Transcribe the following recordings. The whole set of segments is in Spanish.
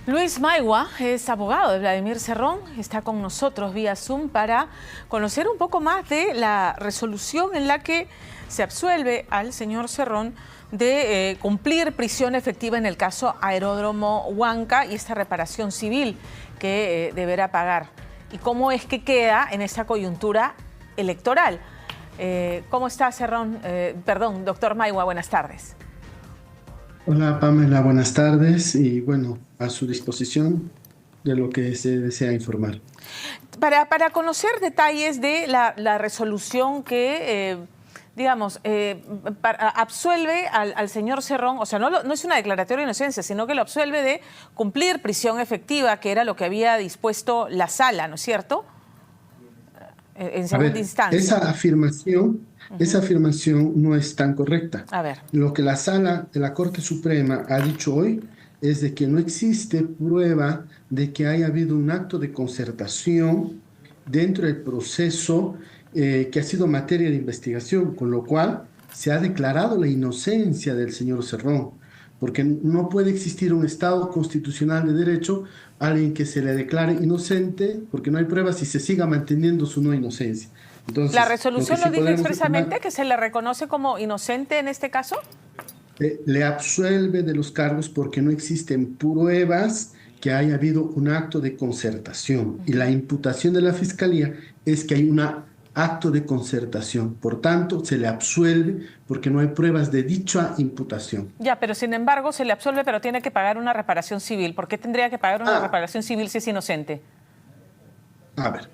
Luis Maigua es abogado de Vladimir Cerrón, está con nosotros vía Zoom para conocer un poco más de la resolución en la que se absuelve al señor Cerrón de cumplir prisión efectiva en el caso Aeródromo Huanca y esta reparación civil que deberá pagar. ¿Y cómo es que queda en esta coyuntura electoral? ¿Cómo está Cerrón? Doctor Maigua, buenas tardes. Hola Pamela, buenas tardes y bueno, a su disposición de lo que se desea informar. Para conocer detalles de la resolución que, absuelve al señor Cerrón, o sea, no es una declaratoria de inocencia, sino que lo absuelve de cumplir prisión efectiva, que era lo que había dispuesto la sala, ¿no es cierto? En segunda instancia. Esa afirmación no es tan correcta. A ver. Lo que la sala de la Corte Suprema ha dicho hoy es de que no existe prueba de que haya habido un acto de concertación dentro del proceso que ha sido materia de investigación, con lo cual se ha declarado la inocencia del señor Cerrón, porque no puede existir un Estado constitucional de derecho a alguien que se le declare inocente, porque no hay pruebas y se siga manteniendo su no inocencia. Entonces, ¿la resolución lo lo dice expresamente que se le reconoce como inocente en este caso? Le absuelve de los cargos porque no existen pruebas que haya habido un acto de concertación. Y la imputación de la Fiscalía es que hay un acto de concertación. Por tanto, se le absuelve porque no hay pruebas de dicha imputación. Ya, pero sin embargo se le absuelve, pero tiene que pagar una reparación civil. ¿Por qué tendría que pagar una reparación civil si es inocente? A ver,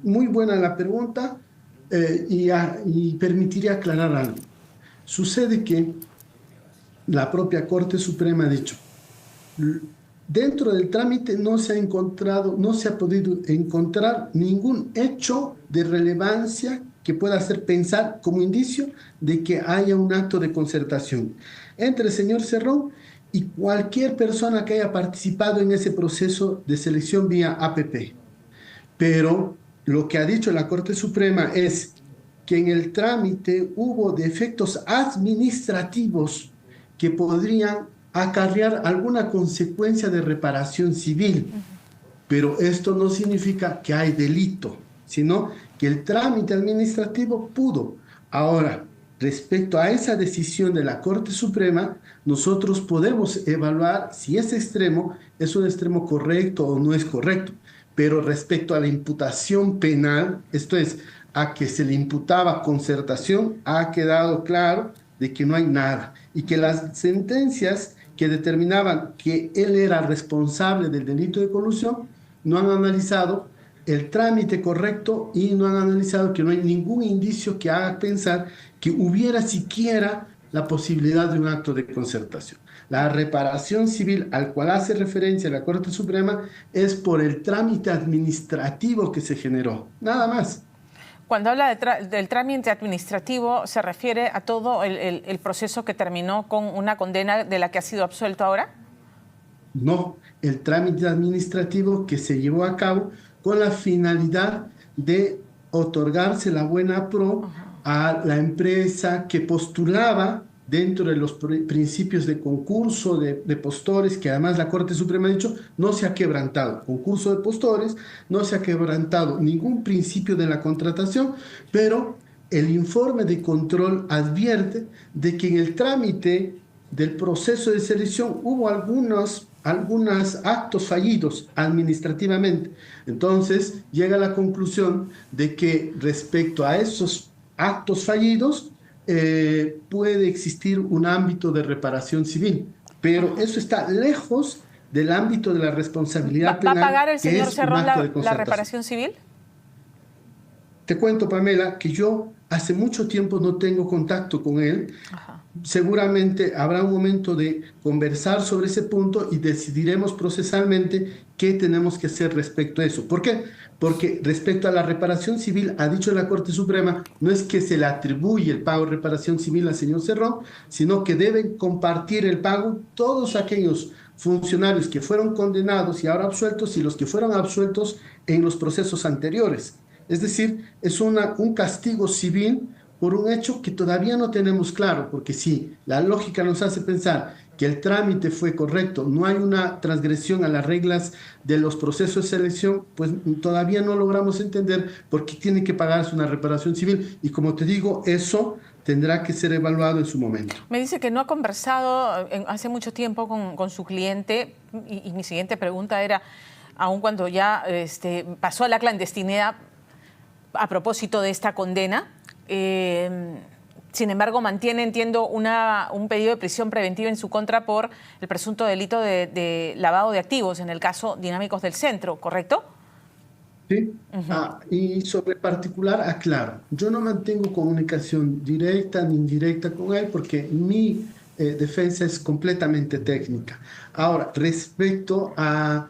muy buena la pregunta y permitiría aclarar algo. Sucede que la propia Corte Suprema ha dicho, dentro del trámite no se ha podido encontrar ningún hecho de relevancia que pueda hacer pensar como indicio de que haya un acto de concertación entre el señor Cerrón y cualquier persona que haya participado en ese proceso de selección vía APP. Pero lo que ha dicho la Corte Suprema es que en el trámite hubo defectos administrativos que podrían acarrear alguna consecuencia de reparación civil. Pero esto no significa que hay delito, sino que el trámite administrativo pudo. Ahora, respecto a esa decisión de la Corte Suprema, nosotros podemos evaluar si ese extremo es un extremo correcto o no es correcto. Pero respecto a la imputación penal, esto es, a que se le imputaba concertación, ha quedado claro de que no hay nada y que las sentencias que determinaban que él era responsable del delito de colusión no han analizado el trámite correcto y no han analizado que no hay ningún indicio que haga pensar que hubiera siquiera la posibilidad de un acto de concertación. La reparación civil al cual hace referencia la Corte Suprema es por el trámite administrativo que se generó, nada más. Cuando habla del trámite administrativo, ¿se refiere a todo el proceso que terminó con una condena de la que ha sido absuelto ahora? No, el trámite administrativo que se llevó a cabo con la finalidad de otorgarse la buena pro a la empresa que postulaba dentro de los principios de concurso de postores, que además la Corte Suprema ha dicho, no se ha quebrantado. Concurso de postores, no se ha quebrantado ningún principio de la contratación, pero el informe de control advierte de que en el trámite del proceso de selección hubo algunos actos fallidos administrativamente. Entonces llega a la conclusión de que respecto a esos actos fallidos puede existir un ámbito de reparación civil, pero eso está lejos del ámbito de la responsabilidad penal. ¿Va a pagar el señor Cerrón la reparación civil? Te cuento, Pamela, que yo hace mucho tiempo no tengo contacto con él. Seguramente habrá un momento de conversar sobre ese punto y decidiremos procesalmente qué tenemos que hacer respecto a eso. ¿Por qué? Porque respecto a la reparación civil, ha dicho la Corte Suprema, no es que se le atribuye el pago de reparación civil al señor Cerrón, sino que deben compartir el pago todos aquellos funcionarios que fueron condenados y ahora absueltos y los que fueron absueltos en los procesos anteriores. Es decir, es un castigo civil por un hecho que todavía no tenemos claro, porque si la lógica nos hace pensar que el trámite fue correcto, no hay una transgresión a las reglas de los procesos de selección, pues todavía no logramos entender por qué tiene que pagarse una reparación civil. Y como te digo, eso tendrá que ser evaluado en su momento. Me dice que no ha conversado hace mucho tiempo con su cliente y mi siguiente pregunta era, aun cuando ya pasó a la clandestinidad a propósito de esta condena, sin embargo, mantiene, entiendo, un pedido de prisión preventiva en su contra por el presunto delito de lavado de activos en el caso Dinámicos del Centro, ¿correcto? Sí. Y sobre particular, aclaro, yo no mantengo comunicación directa ni indirecta con él porque mi defensa es completamente técnica. Ahora, respecto a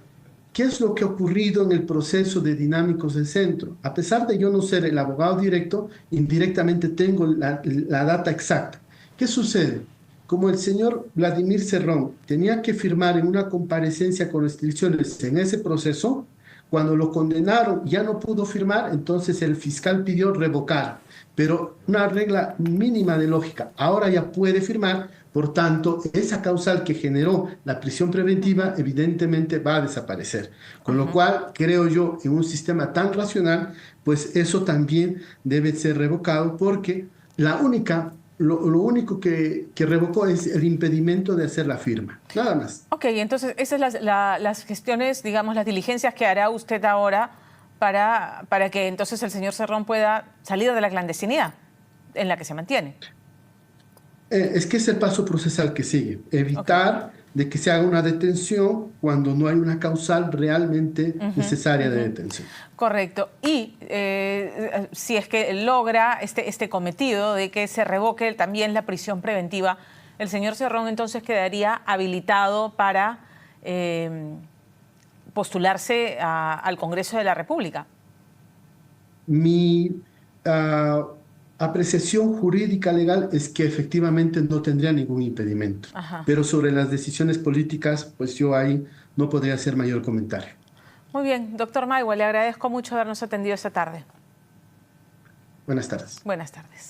qué es lo que ha ocurrido en el proceso de Dinámicos del Centro, a pesar de yo no ser el abogado directo, indirectamente tengo la data exacta. ¿Qué sucede? Como el señor Vladimir Cerrón tenía que firmar en una comparecencia con restricciones en ese proceso, cuando lo condenaron ya no pudo firmar, entonces el fiscal pidió revocar. Pero una regla mínima de lógica, ahora ya puede firmar, por tanto, esa causal que generó la prisión preventiva evidentemente va a desaparecer. Con lo cual, creo yo, en un sistema tan racional, pues eso también debe ser revocado porque lo único que revocó es el impedimento de hacer la firma, nada más. Ok, entonces esas son las gestiones, digamos, las diligencias que hará usted ahora para que entonces el señor Cerrón pueda salir de la clandestinidad en la que se mantiene. Es que es el paso procesal que sigue, evitar de que se haga una detención cuando no hay una causal realmente necesaria de detención. Correcto. Y si es que logra este cometido de que se revoque también la prisión preventiva, el señor Cerrón entonces quedaría habilitado para postularse al Congreso de la República. Mi apreciación jurídica legal es que efectivamente no tendría ningún impedimento, pero sobre las decisiones políticas, pues yo ahí no podría hacer mayor comentario. Muy bien, doctor Maigua, le agradezco mucho habernos atendido esta tarde. Buenas tardes. Buenas tardes.